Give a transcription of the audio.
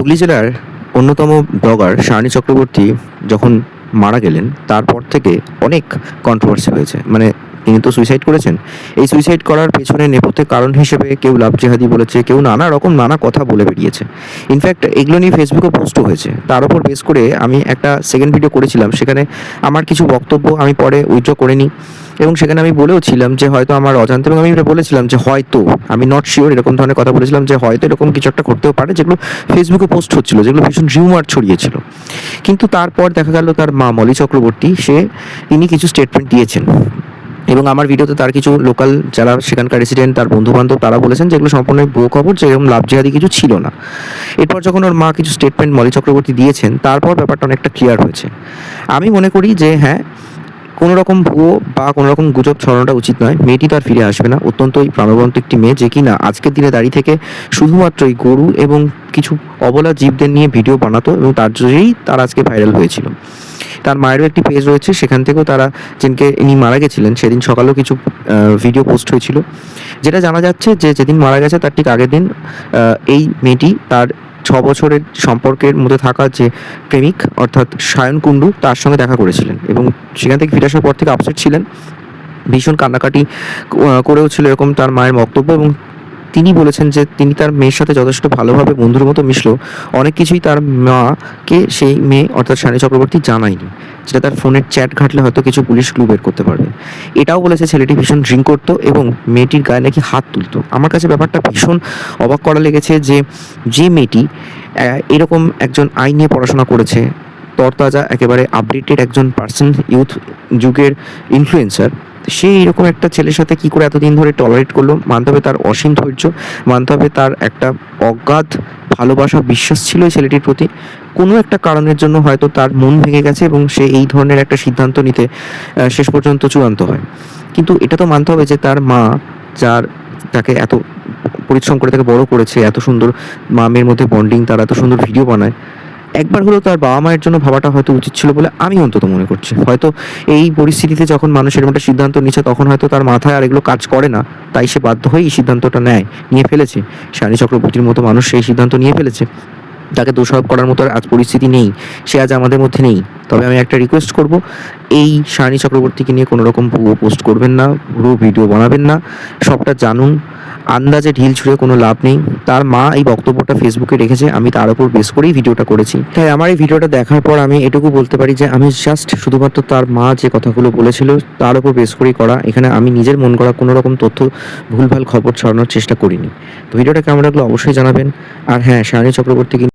হুগলি জেলার অন্যতম ব্লগার শায়নী চক্রবর্তী যখন মারা গেলেন তারপর থেকে অনেক কন্ট্রোভার্সি হয়েছে। মানে তিনি তো সুইসাইড করেছেন। এই সুইসাইড করার পেছনে নেপথ্যের কারণ হিসেবে কেউ লাভ জেহাদি বলেছে, কেউ নানা রকম নানা কথা বলে বেরিয়েছে। ইনফ্যাক্ট এগুলো নিয়ে ফেসবুকে পোস্টও হয়েছে। তার উপর বেস করে আমি একটা সেকেন্ড ভিডিও করেছিলাম, সেখানে আমার কিছু বক্তব্য আমি পরে উইথড্র করে নিই এবং সেখানে আমি বলেও ছিলাম যে হয়তো আমার অজান্তে, এবং আমি এটা বলেছিলাম যে হয়তো, আমি নট শিওর, এরকম ধরনের কথা বলেছিলাম যে হয়তো এরকম কিছু একটা ঘটতেও পারে, যেগুলো ফেসবুকে পোস্ট হচ্ছিল, যেগুলো ভীষণ রিউমার ছড়িয়েছিল। কিন্তু তারপর দেখা গেল তার মা মলি চক্রবর্তী তিনি কিছু স্টেটমেন্ট দিয়েছেন এবং আমার ভিডিওতে তার কিছু লোকাল যারা সেখানকার রেসিডেন্ট, তার বন্ধুবান্ধব, তারা বলেছেন যেগুলো সম্পূর্ণ ভুয়ো খবর, যে এরকম লাভ জেহাদি কিছু ছিল না। এরপর যখন ওর মা কিছু স্টেটমেন্ট মলি চক্রবর্তী দিয়েছেন, তারপর ব্যাপারটা অনেকটা ক্লিয়ার হয়েছে। আমি মনে করি যে হ্যাঁ, কোনো রকম ভুয়ো বা কোনো রকম গুজব ছড়ানোটা উচিত নয়। মেয়েটি তো আর ফিরে আসবে না, অত্যন্তই প্রাণবন্ত একটি মেয়ে, যে কিনা আজকের দিনে দাঁড়িয়ে থেকে শুধুমাত্রই গরু এবং কিছু অবলা জীবদের নিয়ে ভিডিও বানাতো এবং তার জন্যই তার আজকে ভাইরাল হয়েছিল। তার মায়েরও একটি পেজ রয়েছে, সেখান থেকেও তারা যেদিনকে ইনি মারা গেছিলেন সেদিন সকালেও কিছু ভিডিও পোস্ট হয়েছিল, যেটা জানা যাচ্ছে যে যেদিন মারা গেছে তার ঠিক আগের দিন এই মেয়েটি তার 6 বছরের সম্পর্কের মধ্যে থাকা যে প্রেমিক অর্থাৎ সায়ন কুণ্ডু, তার সঙ্গে দেখা করেছিলেন এবং সেখান থেকে ফিরে আসার পর থেকে আপসেট ছিলেন, ভীষণ কান্নাকাটি করেও ছিল, এরকম তার মায়ের বক্তব্য। এবং তিনি বলেছেন যে তিনি তার মেয়ের সাথে যথেষ্ট ভালোভাবে বন্ধুর মতো মিশলেও অনেক কিছুই তার মাকে সেই মেয়ে অর্থাৎ শায়নী চক্রবর্তী জানায়নি, যেটা তার ফোনের চ্যাট ঘাটলে হয়তো কিছু পুলিশ ক্লু বের করতে পারবে। এটাও বলেছে ছেলেটি ভীষণ ড্রিঙ্ক করতো এবং মেয়েটির গায়ে নাকি হাত তুলতো। আমার কাছে ব্যাপারটা ভীষণ অবাক করা লেগেছে যে মেয়েটি এরকম একজন আইন নিয়ে পড়াশোনা করেছে, তরতাজা একেবারে আপডেটেড একজন পার্সন, ইউথ যুগের ইনফ্লুয়েন্সার, সে এরকম একটা ছেলের সাথে কি করে এতদিন ধরে টলারেট করলো? মানতে হবে তার অসীম ধৈর্য, মানতে হবে তার একটা অগাধ ভালোবাসা, বিশ্বাস ছিল এই ছেলেটির প্রতি। কোনো একটা কারণের জন্য হয়তো তার মন ভেঙে গেছে এবং সে এই ধরনের একটা সিদ্ধান্ত নিতে শেষ পর্যন্ত চূড়ান্ত হয়। কিন্তু এটা তো মানতে হবে যে তার মা, তাকে এত পরিশ্রম করে তাকে বড় করেছে, এত সুন্দর মা মেয়ের মধ্যে বন্ডিং, তারা এত সুন্দর ভিডিও বানায়, একবার হলেও তার বাবা মায়ের জন্য ভাবাটা হয়তো উচিত ছিল বলে আমি অন্তত মনে করছি। হয়তো এই পরিস্থিতিতে যখন মানুষ এরকম একটা সিদ্ধান্ত নিচ্ছে, তখন হয়তো তার মাথায় আর এগুলো কাজ করে না, তাই সে বাধ্য হয়ে এই সিদ্ধান্তটা নিয়ে ফেলেছে। শায়নী চক্রবর্তীর মতো মানুষ সেই সিদ্ধান্ত নিয়ে ফেলেছে, তাকে দোষারোপ করার মতো আজ পরিস্থিতি নেই, সে আজ আমাদের মধ্যে নেই। তবে আমি একটা রিকোয়েস্ট করব, এই শায়নী চক্রবর্তীকে নিয়ে কোনো রকম ভুয়ো পোস্ট করবেন না, ভুয়ো ভিডিও বানাবেন না, সবটা জানুন। আন্দাজে ঢিল ছুঁড়ে কোনো লাভ নেই। তার মা এই বক্তব্যটা ফেসবুকে রেখেছে, আমি তার উপর বেস করেই ভিডিওটা করেছি। তাই আমার এই ভিডিওটা দেখার পর আমি এটুকু বলতে পারি যে আমি জাস্ট শুধুমাত্র তার মা যে কথাগুলো বলেছিল তার উপর বেস করেই করা। এখানে আমি নিজের মন করা কোনো রকম তথ্য, ভুলভাল খবর ছড়ানোর চেষ্টা করিনি। তো ভিডিওটা কেমন লাগলো অবশ্যই জানাবেন। আর হ্যাঁ, শায়নী চক্রবর্তী